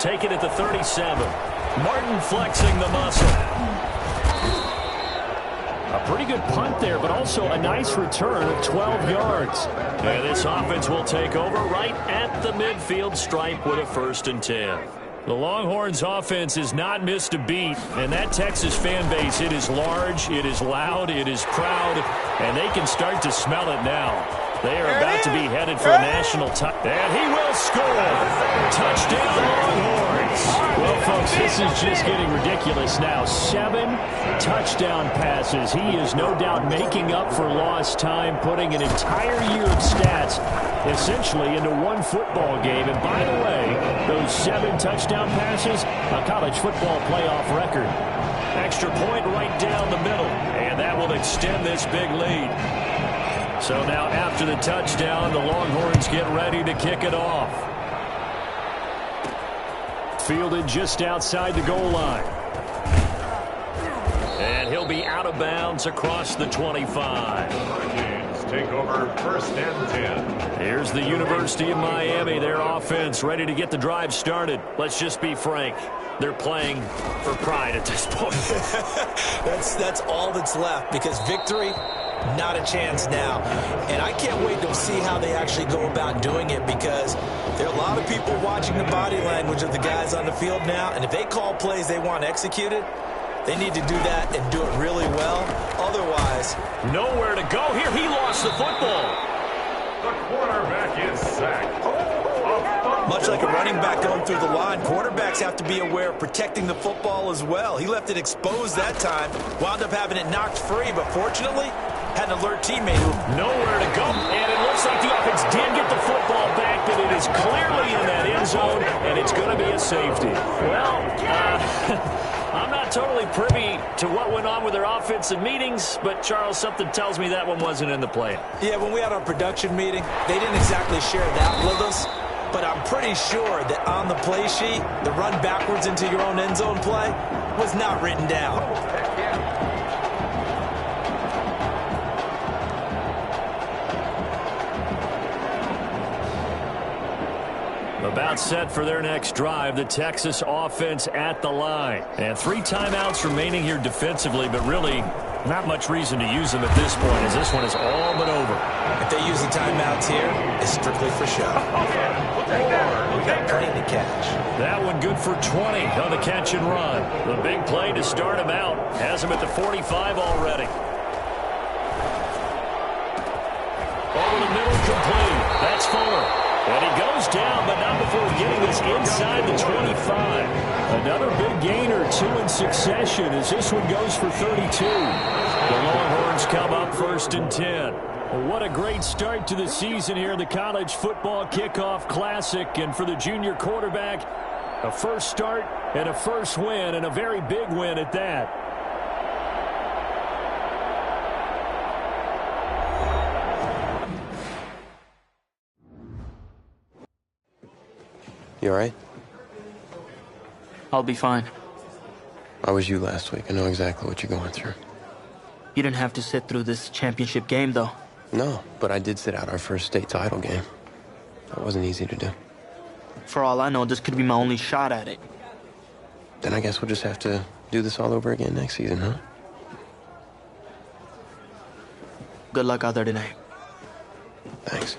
Taken at the 37. Martin flexing the muscle. A pretty good punt there, but also a nice return of 12 yards. And this offense will take over right at the midfield stripe with a 1st and 10. The Longhorns offense has not missed a beat, and that Texas fan base, it is large, it is loud, it is proud, and they can start to smell it now. They are about to be headed for a national title, and he will score. Touchdown, Longhorns. Well, folks, this is just getting ridiculous now. 7 touchdown passes. He is no doubt making up for lost time, putting an entire year of stats essentially into one football game. And by the way, those 7 touchdown passes, a college football playoff record. Extra point right down the middle, and that will extend this big lead. So now after the touchdown, the Longhorns get ready to kick it off. Fielded just outside the goal line. And he'll be out of bounds across the 25. Take over 1st and 10. Here's the University of Miami, their offense ready to get the drive started. Let's just be frank. They're playing for pride at this point. That's all that's left, because victory, not a chance now. And I can't wait to see how they actually go about doing it, because there are a lot of people watching the body language of the guys on the field now, and if they call plays they want executed, they need to do that and do it really well. Otherwise, nowhere to go here. He lost the football. The quarterback is sacked. Much like a running back going through the line, quarterbacks have to be aware of protecting the football as well. He left it exposed that time, wound up having it knocked free, but fortunately had an alert teammate who nowhere to go. And it looks like the offense did get the football back, but it is clearly in that end zone, and it's going to be a safety. Well, I'm not totally privy to what went on with their offensive meetings, but, Charles, something tells me that one wasn't in the plan. Yeah, when we had our production meeting, they didn't exactly share that with us, but I'm pretty sure that on the play sheet, the run backwards into your own end zone play was not written down. About set for their next drive, the Texas offense at the line. And 3 timeouts remaining here defensively, but really not much reason to use them at this point, as this one is all but over. If they use the timeouts here, it's strictly for show. Clean to catch. That one good for 20 on the catch and run. The big play to start him out. Has him at the 45 already. Over the middle, complete. That's Fuller. And he goes down, but not before getting this inside the 25. Another big gain or 2 in succession as this one goes for 32. The Longhorns come up 1st and 10. Well, what a great start to the season here in the College Football Kickoff Classic. And for the junior quarterback, a first start and a first win, and a very big win at that. You all right? I'll be fine. I was you last week. I know exactly what you're going through. You didn't have to sit through this championship game, though. No, but I did sit out our first state title game. That wasn't easy to do. For all I know, this could be my only shot at it. Then I guess we'll just have to do this all over again next season, huh? Good luck out there tonight. Thanks.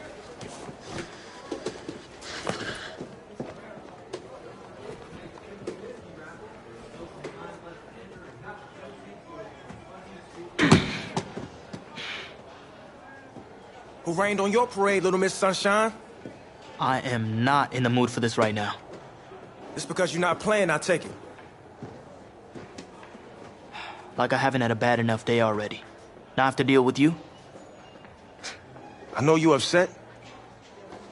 Who rained on your parade, Little Miss Sunshine? I am not in the mood for this right now. It's because you're not playing, I take it. Like I haven't had a bad enough day already. Now I have to deal with you? I know you're upset.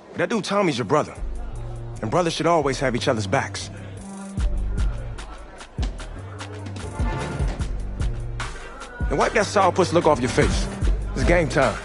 But that dude Tommy's your brother. And brothers should always have each other's backs. And wipe that sourpuss look off your face. It's game time.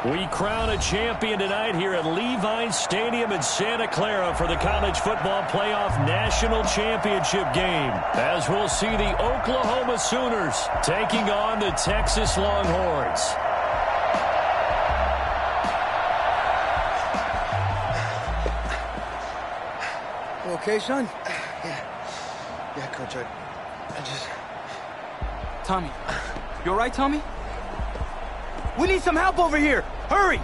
We crown a champion tonight here at Levi's Stadium in Santa Clara for the College Football Playoff National Championship game, as we'll see the Oklahoma Sooners taking on the Texas Longhorns. You okay, son? Yeah, Coach, I just... Tommy. You all right, Tommy? We need some help over here. Hurry!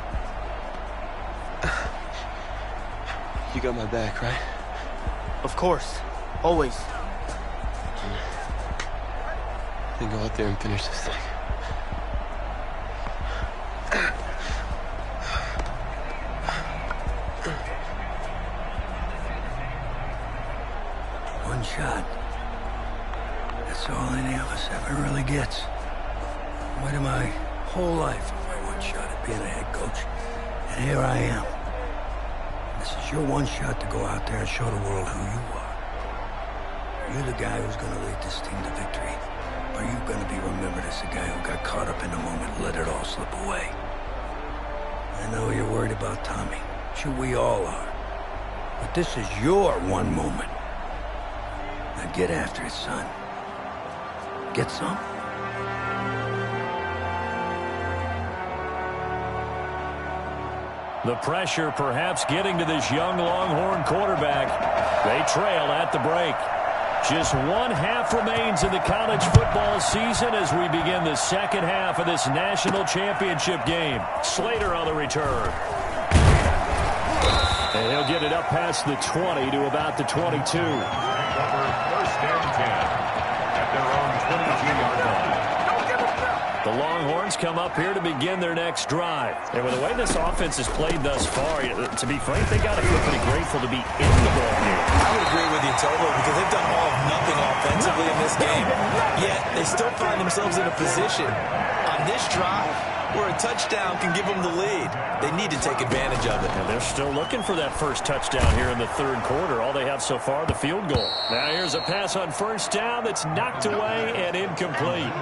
You got my back, right? Of course. Always. Then go out there and finish this thing. One shot. That's all any of us ever really gets. Waited my whole life for my one shot at being a head coach. And here I am. This is your one shot to go out there and show the world who you are. Are you the guy who's going to lead this team to victory? Or are you going to be remembered as the guy who got caught up in the moment and let it all slip away? I know you're worried about Tommy. Sure, we all are. But this is your one moment. Now get after it, son. Get some. The pressure perhaps getting to this young Longhorn quarterback. They trail at the break. Just one half remains in the college football season as we begin the second half of this national championship game. Slater on the return. And he'll get it up past the 20 to about the 22. First and 10 at their own 22-yard line. The Longhorns come up here to begin their next drive. And with the way this offense has played thus far, to be frank, they got to feel pretty grateful to be in the ball game. I would agree with you totally, because they've done all of nothing offensively in this game. Yet they still find themselves in a position on this drive where a touchdown can give them the lead. They need to take advantage of it. And they're still looking for that first touchdown here in the third quarter. All they have so far, the field goal. Now here's a pass on first down that's knocked away and incomplete.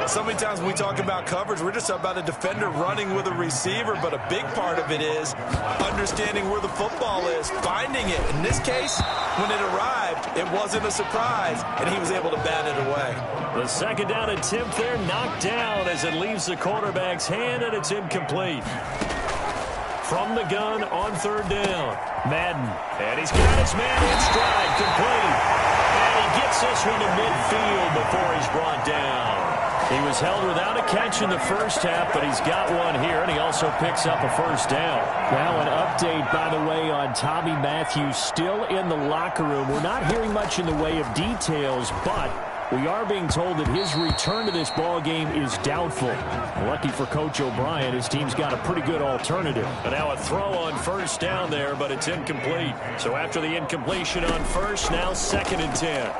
So many times when we talk about coverage, we're just about a defender running with a receiver, but a big part of it is understanding where the football is, finding it. In this case, when it arrived, it wasn't a surprise, and he was able to bat it away. The second down attempt there knocked down as it leaves the quarterback's hand, and it's incomplete. From the gun on third down, Madden. And he's got his man in stride, complete. And he gets this one to midfield before he's brought down. He was held without a catch in the first half, but he's got one here, and he also picks up a first down. Now an update, by the way, on Tommy Matthews still in the locker room. We're not hearing much in the way of details, but we are being told that his return to this ball game is doubtful. Lucky for Coach O'Brien, his team's got a pretty good alternative. But now a throw on first down there, but it's incomplete. So after the incompletion on first, now 2nd and 10.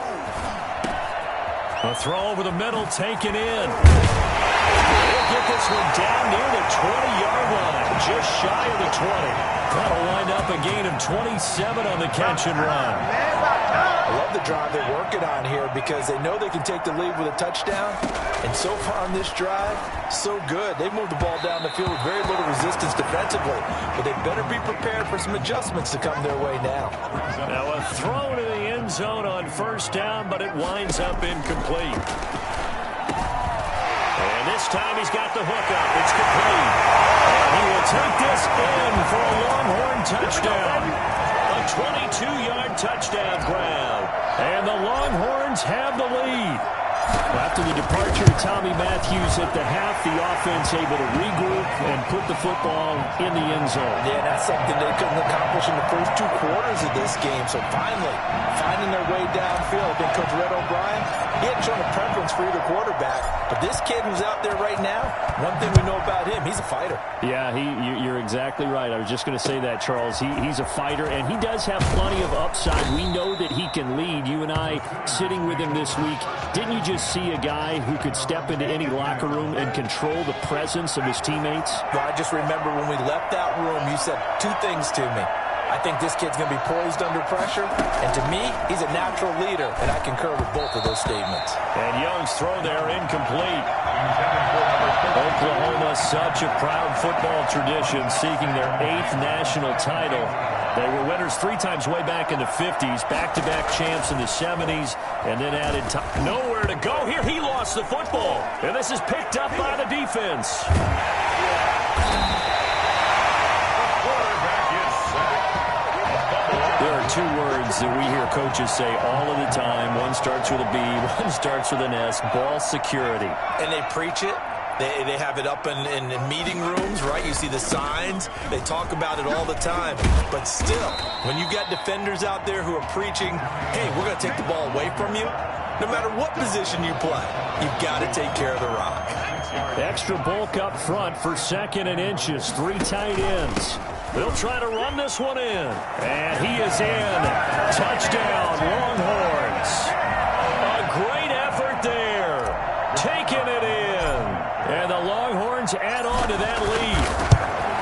A throw over the middle, taken in. They'll get this one down near the 20-yard line, just shy of the 20. That'll wind up a gain of 27 on the catch and run. I love the drive they're working on here because they know they can take the lead with a touchdown. And so far on this drive, so good. They moved the ball down the field with very little resistance defensively. But they better be prepared for some adjustments to come their way now. Now a throw to the end zone on first down, but it winds up incomplete. And this time he's got the hook up. It's complete. And he will take this in for a Longhorn touchdown. A 22-yard touchdown grab. And the Longhorns have the lead. After the departure of Tommy Matthews at the half, the offense able to regroup and put the football in the end zone. Yeah, that's something they couldn't accomplish in the first 2 quarters of this game. So finally, finding their way downfield. I think Coach Red O'Brien, he hadn't shown a preference for either quarterback. But this kid who's out there right now, one thing we know about him, he's a fighter. Yeah, you're exactly right. I was just going to say that, Charles. He's a fighter, and he does have plenty of upside. We know that he can lead. You and I sitting with him this week, didn't you just see a guy who could step into any locker room and control the presence of his teammates? Well, I just remember when we left that room, you said 2 things to me. I think this kid's going to be poised under pressure. And to me, he's a natural leader, and I concur with both of those statements. And Young's throw there incomplete. Oklahoma, such a proud football tradition, seeking their 8th national title. They were winners 3 times way back in the 50s, back-to-back champs in the 70s, and then added time. Nowhere to go here. He lost the football, and this is picked up by the defense. There are 2 words that we hear coaches say all of the time. One starts with a B, one starts with an S, ball security. And they preach it. They have it up in meeting rooms, right? You see the signs. They talk about it all the time. But still, when you got defenders out there who are preaching, hey, we're going to take the ball away from you, no matter what position you play, you've got to take care of the rock. Extra bulk up front for 2nd and inches. 3 tight ends. They'll try to run this one in. And he is in. Touchdown, Longhorns. A great effort there. Taking it in. And the Longhorns add on to that lead.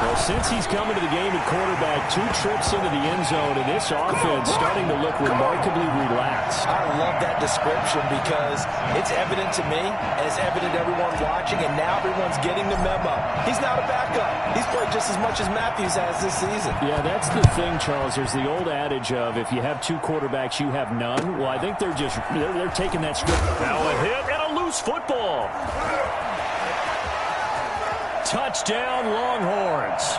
Well, since he's coming to the game at quarterback, 2 trips into the end zone, and this offense starting to look remarkably relaxed. I love that description because it's evident to me, and it's evident to everyone watching, and now everyone's getting the memo. He's not a backup. He's played just as much as Matthews has this season. Yeah, that's the thing, Charles. There's the old adage of if you have 2 quarterbacks, you have none. Well, I think they're taking that script. Now a hit and a loose football. Touchdown, Longhorns.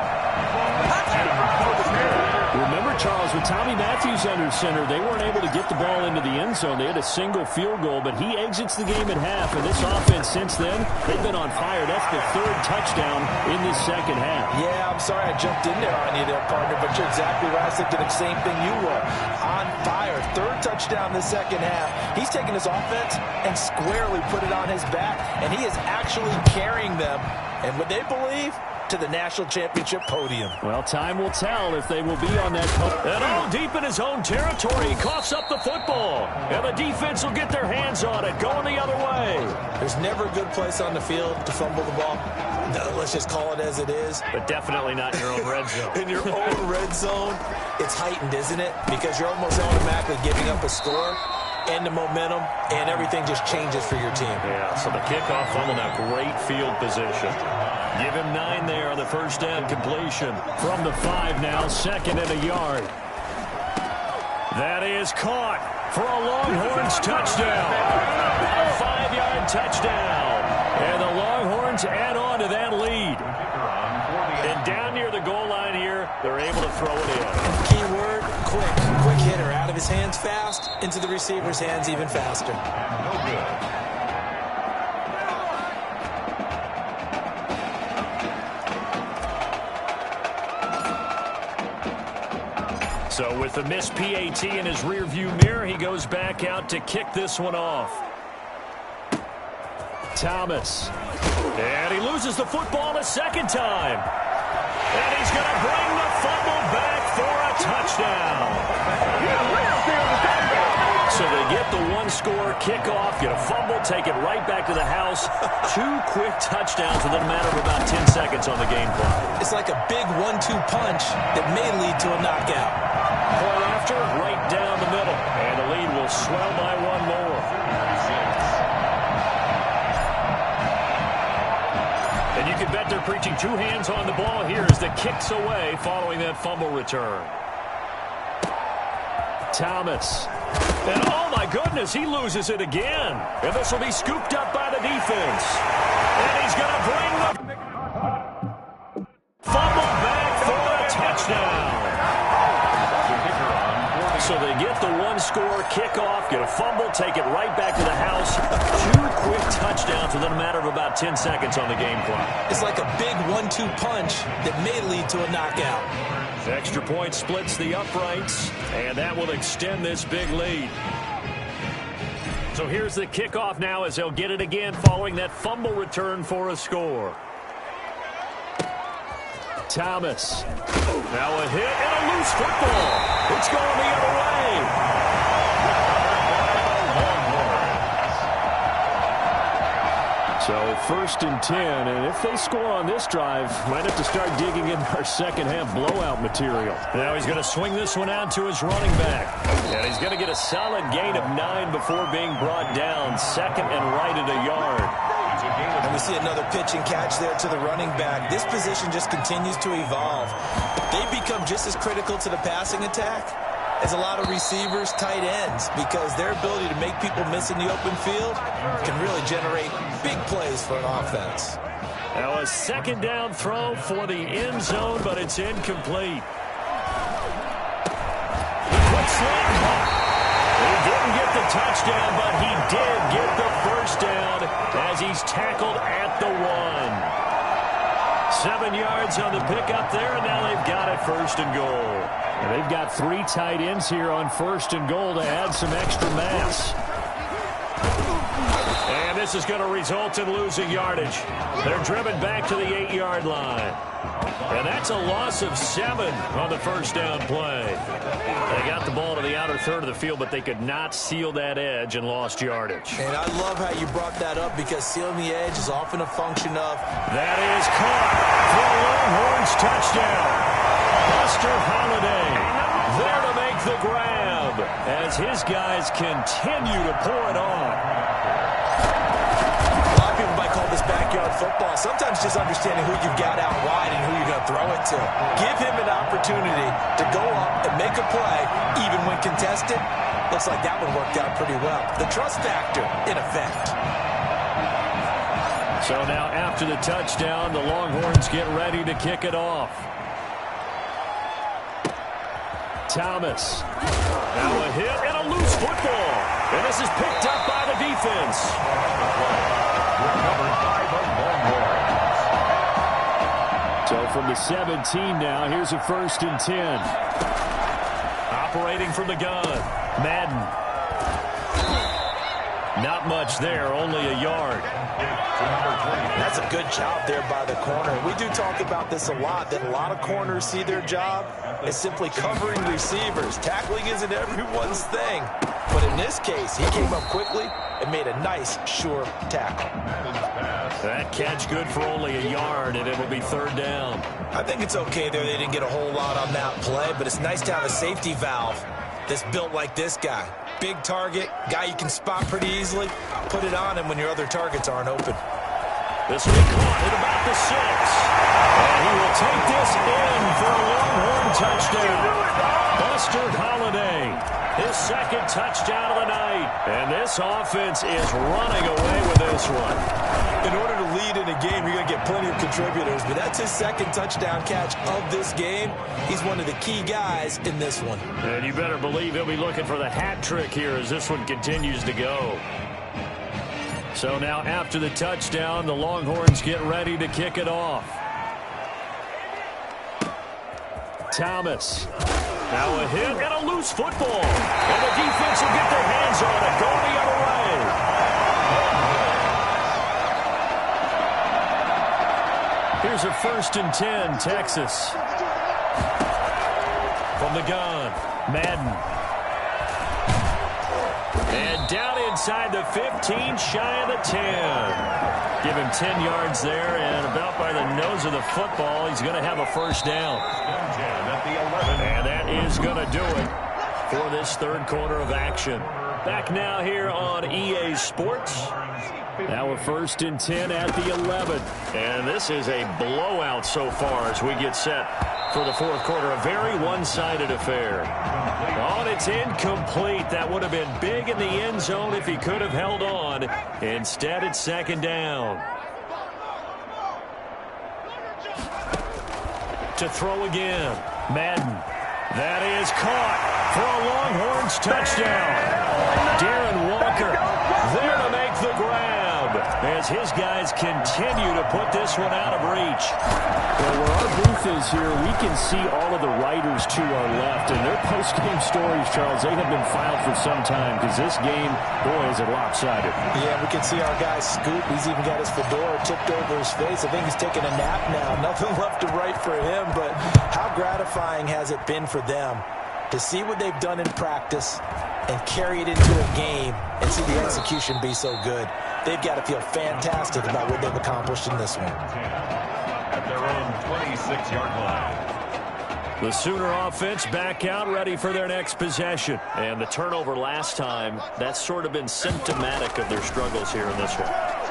Remember, Charles, with Tommy Matthews under center, they weren't able to get the ball into the end zone. They had a single field goal, but he exits the game at half. And this offense since then, they've been on fire. That's the 3rd touchdown in this second half. Yeah, I'm sorry I jumped in there on you there, partner, but you're exactly right. I was thinking the same thing you were. On fire. 3rd touchdown in the second half. He's taken his offense and squarely put it on his back, and he is actually carrying them, and what they believe, to the national championship podium. Well, time will tell if they will be on that podium. And all deep in his own territory, he coughs up the football. And the defense will get their hands on it, going the other way. There's never a good place on the field to fumble the ball. No, let's just call it as it is. But definitely not in your own red zone. In your own red zone, it's heightened, isn't it? Because you're almost automatically giving up a score and the momentum, and everything just changes for your team. Yeah, so the kickoff fumble now, great field position. Give him 9 there on the first down completion. From the 5 now, 2nd and a yard. That is caught for a Longhorns touchdown. A 5-yard touchdown. And the Longhorns add on to that lead. And down near the goal line here, they're able to throw it in. Key word, quick. Quick hitter. Out of his hands fast, into the receiver's hands even faster. No good. So with the missed PAT in his rearview mirror, he goes back out to kick this one off. Thomas. And he loses the football a second time. And he's going to bring the fumble back for a touchdown. So they get the 1-score kickoff, get a fumble, take it right back to the house. 2 quick touchdowns within a matter of about 10 seconds on the game clock. It's like a big 1-2 punch that may lead to a knockout. Point after, right down the middle. And the lead will swell by 1 more. And you can bet they're preaching 2 hands on the ball here as the kick's away following that fumble return. Thomas. And oh my goodness, he loses it again. And this will be scooped up by the defense. And he's going to bring the fumble back for a touchdown. So they get the 1-score kickoff, get a fumble, take it right back to the house. 2 quick touchdowns within a matter of about 10 seconds on the game clock. It's like a big 1-2 punch that may lead to a knockout. The extra point splits the uprights, and that will extend this big lead. So here's the kickoff now as they'll get it again following that fumble return for a score. Thomas. Now a hit and a loose football. It's going the other way. So 1st and 10, and if they score on this drive, might have to start digging in our second half blowout material. Now he's going to swing this one out to his running back. And he's going to get a solid gain of 9 before being brought down. 2nd and right at a yard. And we see another pitch and catch there to the running back. This position just continues to evolve. They become just as critical to the passing attack as a lot of receivers, tight ends, because their ability to make people miss in the open field can really generate big plays for an offense. Now a 2nd down throw for the end zone, but it's incomplete. Quick slant. He didn't get the touchdown, but he did get the 1st down as he's tackled at the 1. 7 yards on the pickup there, and now they've got it 1st and goal. And they've got 3 tight ends here on 1st and goal to add some extra mass. And this is going to result in losing yardage. They're driven back to the 8-yard line. And that's a loss of 7 on the 1st down play. They got the ball to the outer third of the field, but they could not seal that edge and lost yardage. And I love how you brought that up, because sealing the edge is often a function of... That is caught for a Longhorns touchdown. Buster Holiday there to make the grab as his guys continue to pour it on. A lot of people might call this backyard football. Sometimes just understanding who you've got out wide and who you're going to throw it to. Give him an opportunity to go up and make a play, even when contested. Looks like that one worked out pretty well. The trust factor in effect. So now after the touchdown, the Longhorns get ready to kick it off. Thomas. Now a hit and a loose football. And this is picked up by the defense. Number 5 of Longhorns. So from the 17 now, here's a 1st and 10. Operating from the gun, Madden. Not much there, only a yard. That's a good job there by the corner. We do talk about this a lot, that a lot of corners see their job as simply covering receivers. Tackling isn't everyone's thing. But in this case, he came up quickly and made a nice, sure tackle. That catch good for only a yard, and it'll be 3rd down. I think it's okay there. They didn't get a whole lot on that play, but it's nice to have a safety valve that's built like this guy. Big target, guy you can spot pretty easily. Put it on him when your other targets aren't open. This will be caught at about the 6. And he will take this in for a Longhorn touchdown. Buster Holiday, his 2nd touchdown of the night. And this offense is running away with this one. In order to lead in a game, you're going to get plenty of contributors, but that's his 2nd touchdown catch of this game. He's one of the key guys in this one. And you better believe he'll be looking for the hat trick here as this one continues to go. So now after the touchdown, the Longhorns get ready to kick it off. Thomas. Now a hit and a loose football. And the defense will get their hands on it. Go the other way. Here's a 1st and 10, Texas. From the gun, Madden. And down inside the 15, shy of the 10. Give him 10 yards there, and about by the nose of the football, he's going to have a 1st down. And that is going to do it for this 3rd quarter of action. Back now here on EA Sports. Now a 1st and 10 at the 11. And this is a blowout so far as we get set for the 4th quarter. A very one-sided affair. Oh, and it's incomplete. That would have been big in the end zone if he could have held on. Instead, it's 2nd down. To throw again, Madden. That is caught for a Longhorns touchdown. Darren Walker there to make the grab as his guys continue to put this one out of reach. Well, where our booth is here, we can see all of the writers to our left, and their post-game stories, Charles, they have been filed for some time because this game, boy, is it lopsided. Yeah, we can see our guy Scoop. He's even got his fedora tipped over his face. I think he's taking a nap now. Nothing left to write for him, but how gratifying has it been for them to see what they've done in practice and carry it into a game and see the execution be so good. they've got to feel fantastic about what they've accomplished in this one. At their own 26-yard line. The Sooner offense back out, ready for their next possession. And the turnover last time, that's sort of been symptomatic of their struggles here in this one.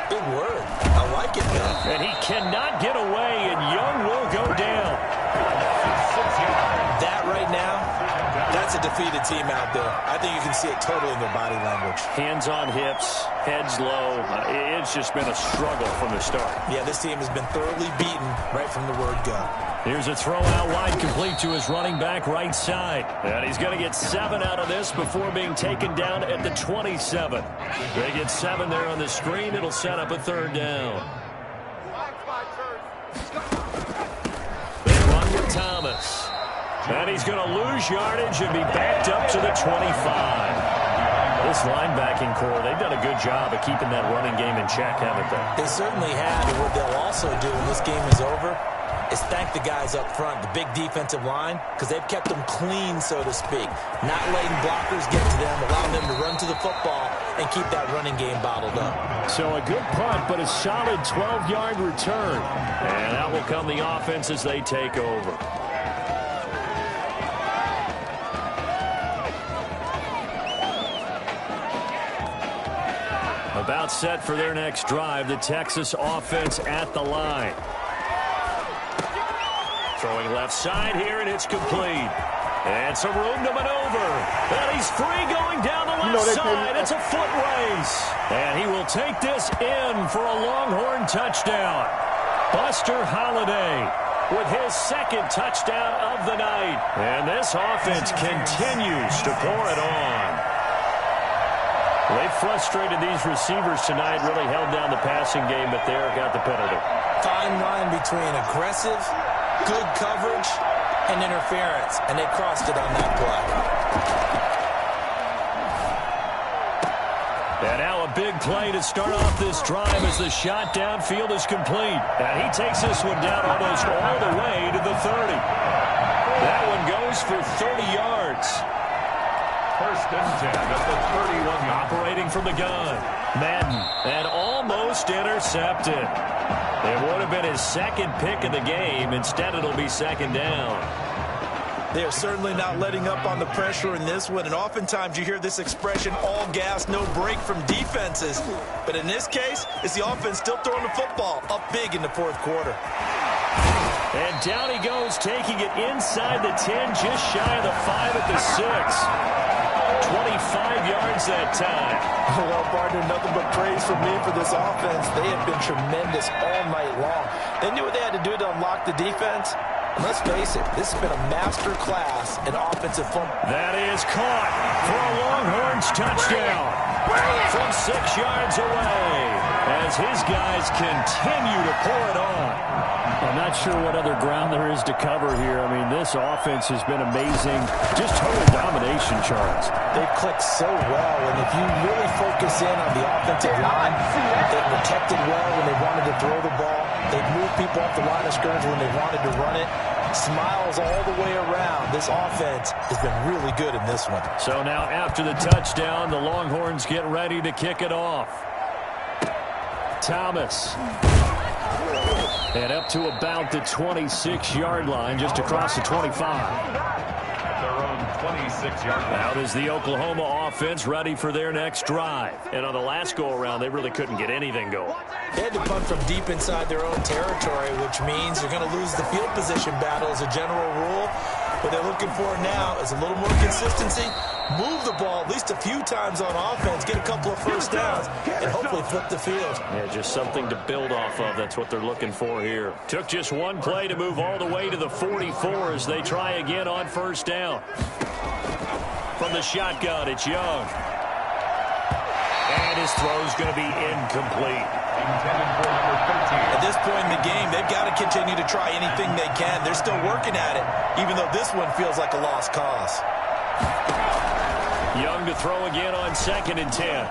Big word. I like it, man. And he cannot get away, and Young will go down. That right now, that's a defeated team out there. I think you can see it totally in their body language. Hands on hips, heads low. It's just been a struggle from the start. Yeah, this team has been thoroughly beaten right from the word go. Here's a throw out wide, complete to his running back right side. And he's going to get 7 out of this before being taken down at the 27. They get 7 there on the screen. It'll set up a 3rd down. They run with Thomas. And he's going to lose yardage and be backed up to the 25. This linebacking core, they've done a good job of keeping that running game in check, haven't they? They certainly have. And what they'll also do when this game is over is thank the guys up front, the big defensive line, because they've kept them clean, so to speak. Not letting blockers get to them, allowing them to run to the football and keep that running game bottled up. So a good punt, but a solid 12-yard return. And that will come the offense as they take over. About set for their next drive, the Texas offense at the line. Throwing left side here, and it's complete. And some room to maneuver. And he's free going down the left side. It's a foot race. And he will take this in for a Longhorn touchdown. Buster Holliday with his 2nd touchdown of the night. And this offense continues to pour it on. They've frustrated these receivers tonight, really held down the passing game, but there got the penalty. Fine line between aggressive, good coverage, and interference, and they crossed it on that play. And now a big play to start off this drive as the shot downfield is complete. And he takes this one down almost all the way to the 30. That one goes for 30 yards. 1st and 10 at the 31. Operating from the gun. Madden, and almost intercepted. It would have been his 2nd pick of the game. Instead, it'll be 2nd down. They are certainly not letting up on the pressure in this one, and oftentimes you hear this expression, all gas, no break from defenses. But in this case, it's the offense still throwing the football up big in the 4th quarter. And down he goes, taking it inside the 10, just shy of the 5 at the 6. 25 yards that time. Well, partner, nothing but praise from me for this offense. They have been tremendous all night long. They knew what they had to do to unlock the defense. And let's face it, this has been a master class in offensive football. That is caught for a Longhorns touchdown from 6 yards away as his guys continue to pour it on. I'm not sure what other ground there is to cover here. I mean, this offense has been amazing. Just total domination, Charles. They've clicked so well, and if you really focus in on the offensive line, they've protected well when they wanted to throw the ball. They've moved people off the line of scrimmage when they wanted to run it. Smiles all the way around. This offense has been really good in this one. So now after the touchdown, the Longhorns get ready to kick it off. Thomas. And up to about the 26-yard line, just across the 25. Their own 26-yard line. Now there's the Oklahoma offense ready for their next drive. And on the last go-around, they really couldn't get anything going. They had to punt from deep inside their own territory, which means they're going to lose the field position battle as a general rule. What they're looking for now is a little more consistency, move the ball at least a few times on offense, get a couple of first downs, and hopefully flip the field. Yeah, just something to build off of. That's what they're looking for here. Took just one play to move all the way to the 44 as they try again on 1st down. From the shotgun, it's Young. And his throw's going to be incomplete. At this point in the game, they've got to continue to try anything they can. They're still working at it, even though this one feels like a lost cause. Young to throw again on 2nd and 10.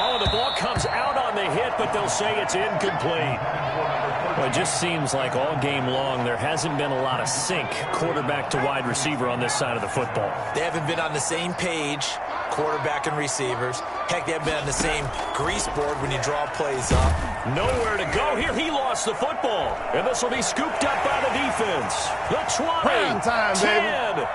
Oh, the ball comes out on the hit, but they'll say it's incomplete. Well, it just seems like all game long there hasn't been a lot of sync quarterback to wide receiver on this side of the football. They haven't been on the same page. quarterback and receivers. Heck, they've been on the same grease board when you draw plays up. Nowhere to go here. He lost the football. And this will be scooped up by the defense. The 20, Prime time, 10. baby.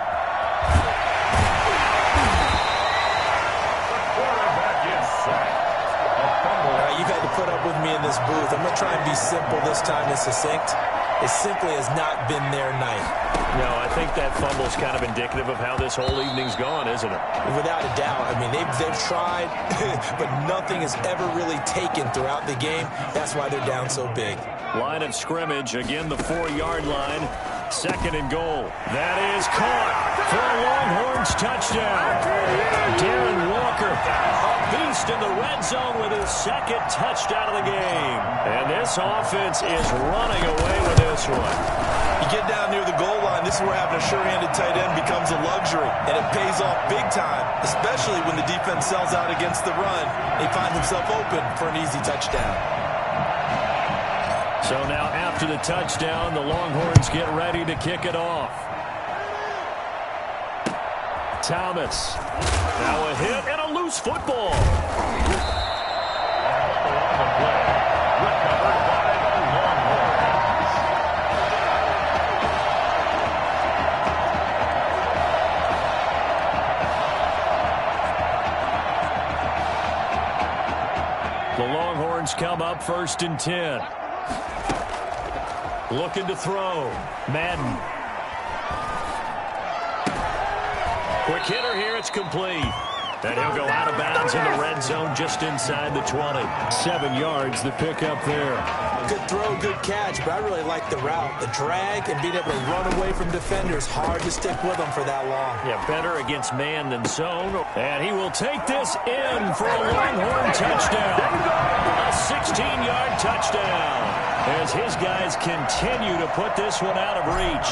You've had to put up with me in this booth. I'm going to try and be simple this time and succinct. It simply has not been their night. No, I think that fumble's kind of indicative of how this whole evening's gone, isn't it? Without a doubt. I mean, they've tried, but nothing has ever really taken throughout the game. That's why they're down so big. Line of scrimmage, again the 4-yard line. 2nd and goal. That is caught for a Longhorns touchdown. Darren Walker, a beast in the red zone with his 2nd touchdown of the game. And this offense is running away with this one. You get down near the goal line, this is where having a sure-handed tight end becomes a luxury. And it pays off big time, especially when the defense sells out against the run. He finds himself open for an easy touchdown. So now after the touchdown, the Longhorns get ready to kick it off. Thomas. Now a hit and a loose football. The Longhorns come up 1st and 10. Looking to throw. Madden. Quick hitter here. It's complete. And he'll go out of bounds in the red zone just inside the 20. 7 yards, the pickup there. Good throw, good catch, but I really like the route. The drag and being able to run away from defenders. Hard to stick with them for that long. Yeah, better against man than zone. And he will take this in for a Longhorn touchdown. A 16-yard touchdown. As his guys continue to put this one out of reach.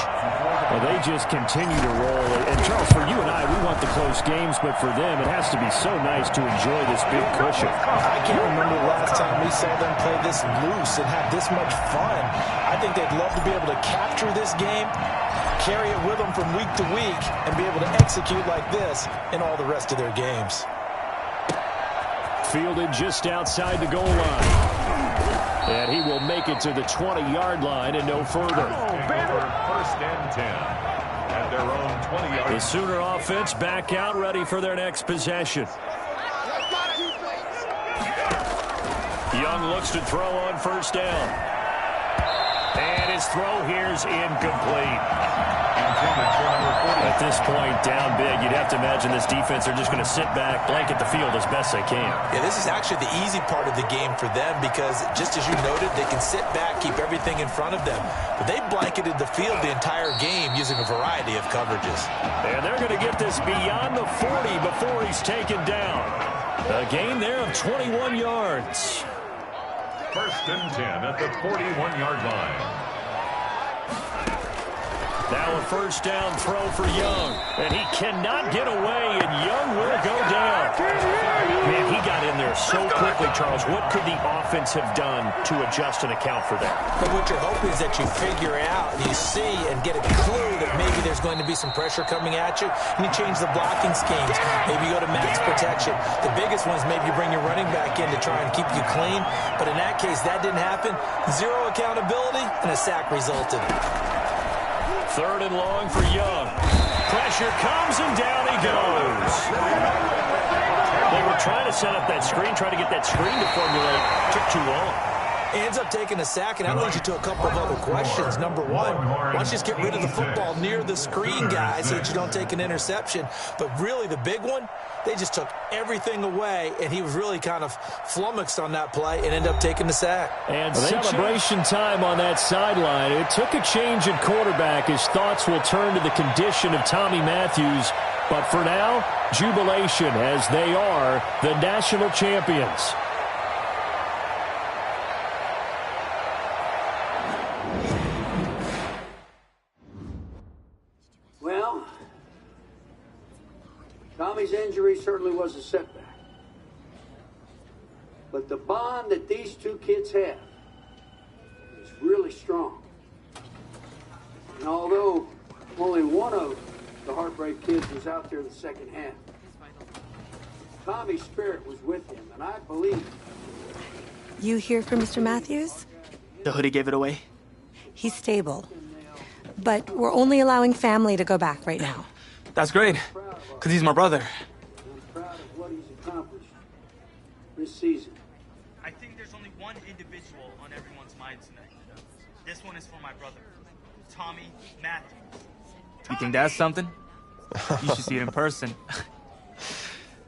Well, they just continue to roll. And, Charles, for you and I, we want the close games, but for them, it has to be so nice to enjoy this big cushion. I can't remember the last time we saw them play this loose and have this much fun. I think they'd love to be able to capture this game, carry it with them from week to week, and be able to execute like this in all the rest of their games. Fielded just outside the goal line. And he will make it to the 20-yard line and no further. 1st and 10 at their own 20-yard. The Sooner offense back out, ready for their next possession. Young looks to throw on 1st down. And his throw here's incomplete. At this point, down big, you'd have to imagine this defense are just going to sit back, blanket the field as best they can. Yeah, this is actually the easy part of the game for them because, just as you noted, they can sit back, keep everything in front of them. But they blanketed the field the entire game using a variety of coverages. And they're going to get this beyond the 40 before he's taken down. A gain there of 21 yards. 1st and 10 at the 41-yard line. Now a 1st down throw for Young. And he cannot get away, and Young will go down. Man, he got in there so quickly, Charles. What could the offense have done to adjust and account for that? But what you're hoping is that you figure out, you see, and get a clue that maybe there's going to be some pressure coming at you, and you change the blocking schemes. Maybe you go to max protection. The biggest one is maybe you bring your running back in to try and keep you clean. But in that case, that didn't happen. Zero accountability, and a sack resulted. 3rd and long for Young. Pressure comes, and down he goes. They were trying to set up that screen, trying to get that screen to formulate. Took too long. He ends up taking a sack, and that leads you to a couple of other questions. Number one, why don't you just get rid of the football near the screen guy so that you don't take an interception? But really, the big one, they just took everything away, and he was really kind of flummoxed on that play and ended up taking the sack. And celebration time on that sideline. It took a change at quarterback. His thoughts will turn to the condition of Tommy Matthews. But for now, jubilation as they are the national champions. Well, Tommy's injury certainly was a setback. But the bond that these two kids have is really strong. And although only one of the Heartbreak Kids was out there in the second half, Tommy's spirit was with him, and I believe. You here for Mr. Matthews? The hoodie gave it away? He's stable. But we're only allowing family to go back right now. That's great, because he's my brother. I'm proud of what he's accomplished this season. I think there's only one individual on everyone's mind tonight. This one is for my brother, Tommy Matthews. You think that's something? You should see it in person.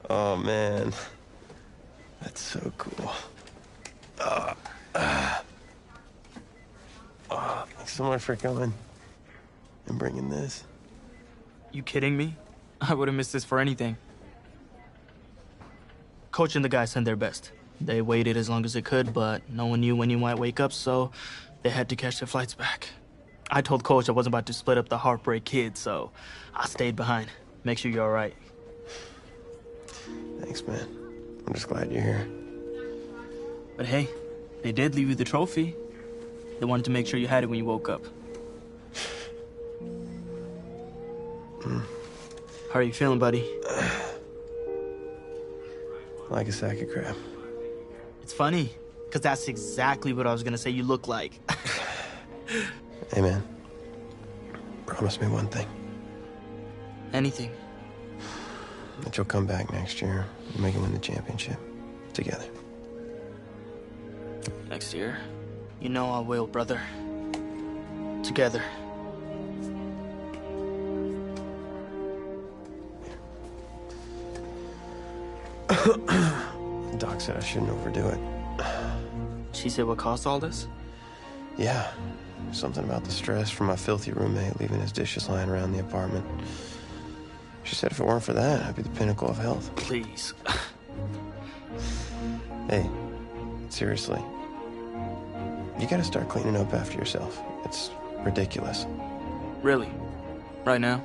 Oh, man. That's so cool. Thanks so much for coming and bringing this. You kidding me? I wouldn't miss this for anything. Coach and the guys sent their best. They waited as long as they could, but no one knew when you might wake up, so they had to catch their flights back. I told Coach I wasn't about to split up the Heartbreak Kid, so I stayed behind. Make sure you're all right. Thanks, man. I'm just glad you're here. But hey, they did leave you the trophy. They wanted to make sure you had it when you woke up. How are you feeling, buddy? Like a sack of crap. It's funny, because that's exactly what I was going to say you look like. Hey, man. Promise me one thing. Anything. That you'll come back next year and make it win the championship. Together. Next year? You know I will, brother. Together. Doc said I shouldn't overdo it. She said what caused all this? Yeah. Something about the stress from my filthy roommate leaving his dishes lying around the apartment. She said if it weren't for that, I'd be the pinnacle of health. Please. Hey, seriously. You gotta start cleaning up after yourself. It's ridiculous. Really? Right now?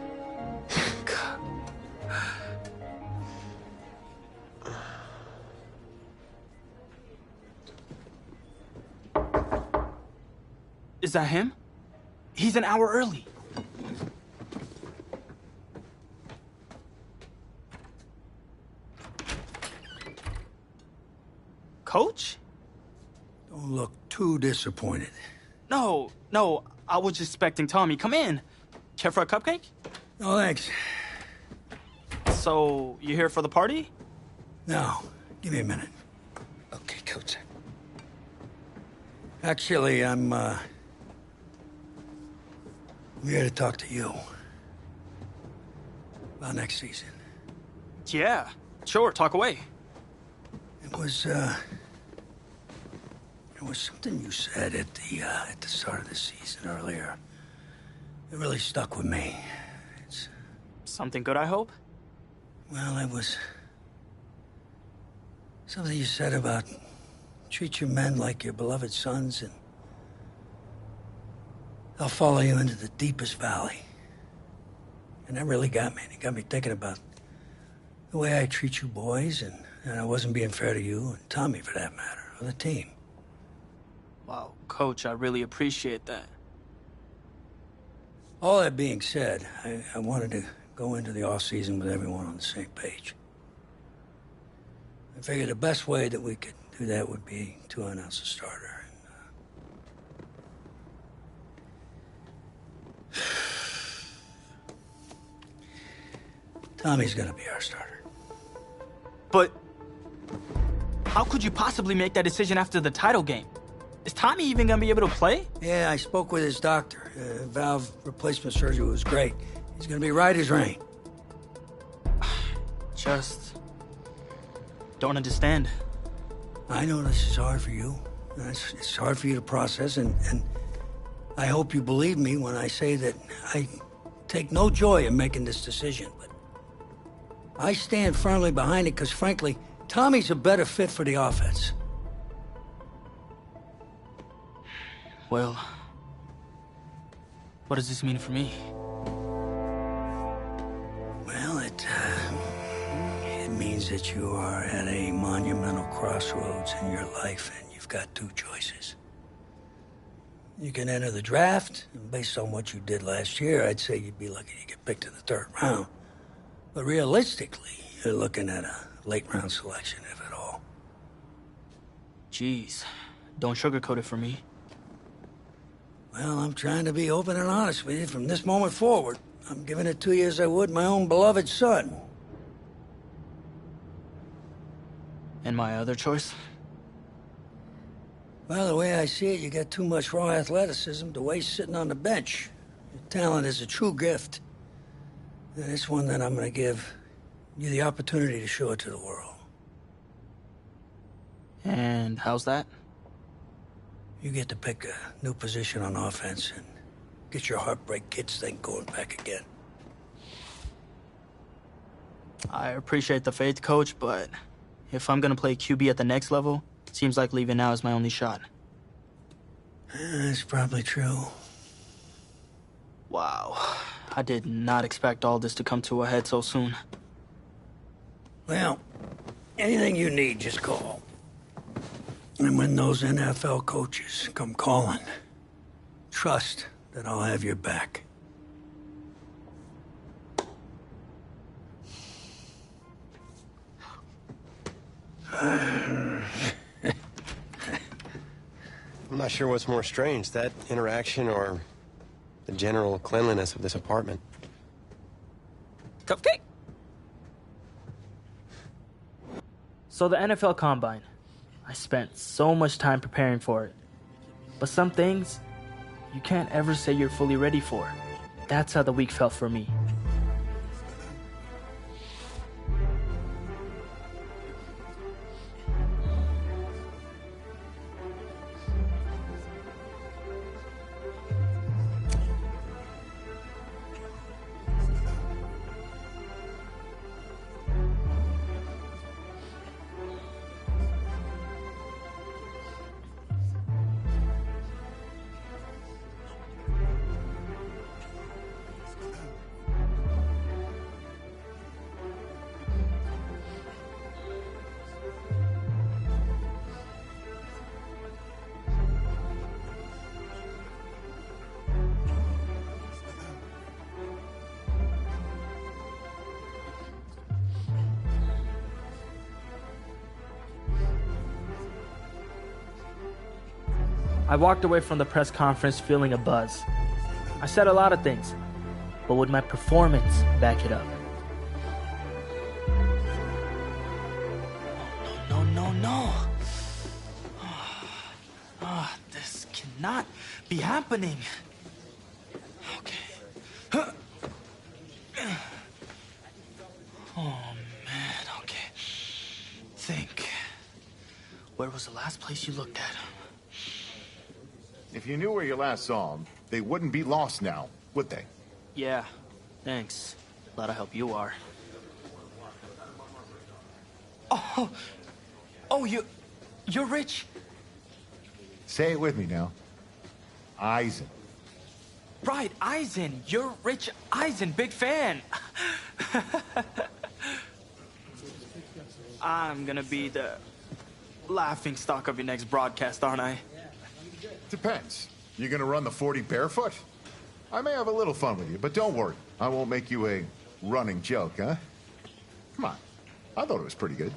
Is that him? He's an hour early. Coach? Don't look too disappointed. No, I was just expecting Tommy. Come in. Care for a cupcake? No, thanks. So, you here for the party? No, give me a minute. Okay, Coach. Actually, I'm here to talk to you about next season. Yeah, sure, talk away. It was something you said at the start of the season earlier. It really stuck with me. It's something good, I hope? Well, it was something you said about treat your men like your beloved sons, and they'll follow you into the deepest valley. And that really got me. It got me thinking about the way I treat you boys, and I wasn't being fair to you, and Tommy for that matter, or the team. Wow, Coach, I really appreciate that. All that being said, I wanted to go into the off-season with everyone on the same page. I figured the best way that we could do that would be to announce a starter. Tommy's gonna be our starter. But how could you possibly make that decision after the title game? Is Tommy even gonna be able to play? Yeah, I spoke with his doctor. Valve replacement surgery was great. He's gonna be right as rain. Just don't understand. I know this is hard for you. It's hard for you to process, and I hope you believe me when I say that I take no joy in making this decision, but I stand firmly behind it because, frankly, Tommy's a better fit for the offense. Well, what does this mean for me? Well, it means that you are at a monumental crossroads in your life, and you've got two choices. You can enter the draft, and based on what you did last year, I'd say you'd be lucky to get picked in the third round. But realistically, you're looking at a late-round selection, if at all. Jeez, don't sugarcoat it for me. Well, I'm trying to be open and honest with you from this moment forward. I'm giving it to you as I would my own beloved son. And my other choice? Well, the way I see it, you got too much raw athleticism to waste sitting on the bench. Your talent is a true gift. And it's one that I'm going to give you the opportunity to show it to the world. And how's that? You get to pick a new position on offense and get your heartbreak kids thing going back again. I appreciate the faith, Coach, but if I'm gonna play QB at the next level, it seems like leaving now is my only shot. That's probably true. Wow. I did not expect all this to come to a head so soon. Well, anything you need, just call. And when those NFL coaches come calling, trust that I'll have your back. I'm not sure what's more strange, that interaction or the general cleanliness of this apartment. Cupcake! So the NFL Combine. I spent so much time preparing for it. But some things, you can't ever say you're fully ready for. That's how the week felt for me. I walked away from the press conference feeling a buzz. I said a lot of things, but would my performance back it up? No. This cannot be happening. Okay. Oh, man, okay. Think. Where was the last place you looked at? If you knew where you last saw them, they wouldn't be lost now, would they? Yeah, thanks. Glad I help you are. Oh, you're rich. Say it with me now. Eisen. Right, Eisen. You're Rich Eisen, big fan. I'm gonna be the laughing stock of your next broadcast, aren't I? Depends. You gonna run the 40 barefoot? I may have a little fun with you, but don't worry. I won't make you a running joke, huh? Come on. I thought it was pretty good.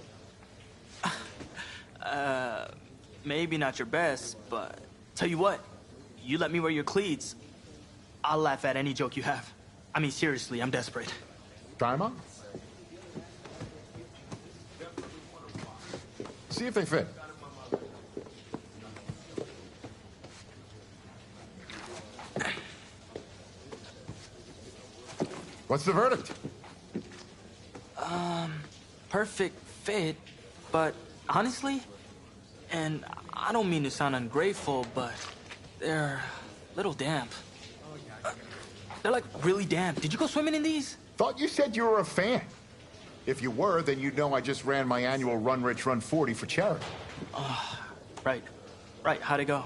Maybe not your best, but tell you what, you let me wear your cleats, I'll laugh at any joke you have. I mean, seriously, I'm desperate. Try them on. See if they fit. What's the verdict? Perfect fit, but honestly, and I don't mean to sound ungrateful, but they're a little damp. They're like really damp. Did you go swimming in these? Thought you said you were a fan. If you were, then you'd know I just ran my annual Run Rich Run 40 for charity. Right. How'd it go?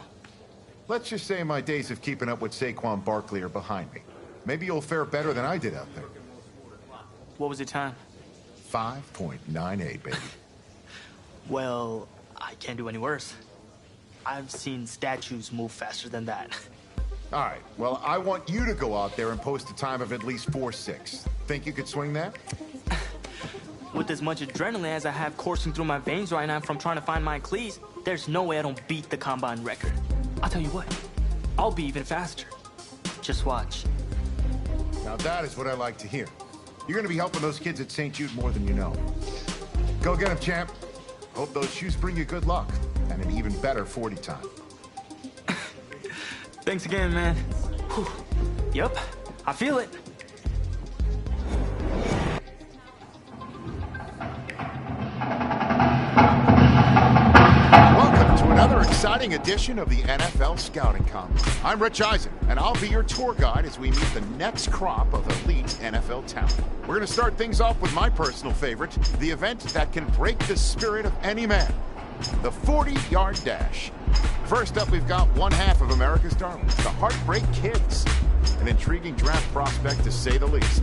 Let's just say my days of keeping up with Saquon Barkley are behind me. Maybe you'll fare better than I did out there. What was your time? 5.98, baby. Well, I can't do any worse. I've seen statues move faster than that. All right, well, I want you to go out there and post a time of at least 4.6. Think you could swing that? With as much adrenaline as I have coursing through my veins right now from trying to find my cleats, there's no way I don't beat the combine record. I'll tell you what, I'll be even faster. Just watch. Now that is what I like to hear. You're going to be helping those kids at St. Jude more than you know. Go get them, champ. Hope those shoes bring you good luck and an even better 40 time. Thanks again, man. Whew. Yep, I feel it. Welcome to another exciting edition of the NFL Scouting Combine. I'm Rich Eisen, and I'll be your tour guide as we meet the next crop of elite NFL talent. We're going to start things off with my personal favorite, the event that can break the spirit of any man, the 40-yard dash. First up, we've got one half of America's darlings, the Heartbreak Kids. An intriguing draft prospect, to say the least.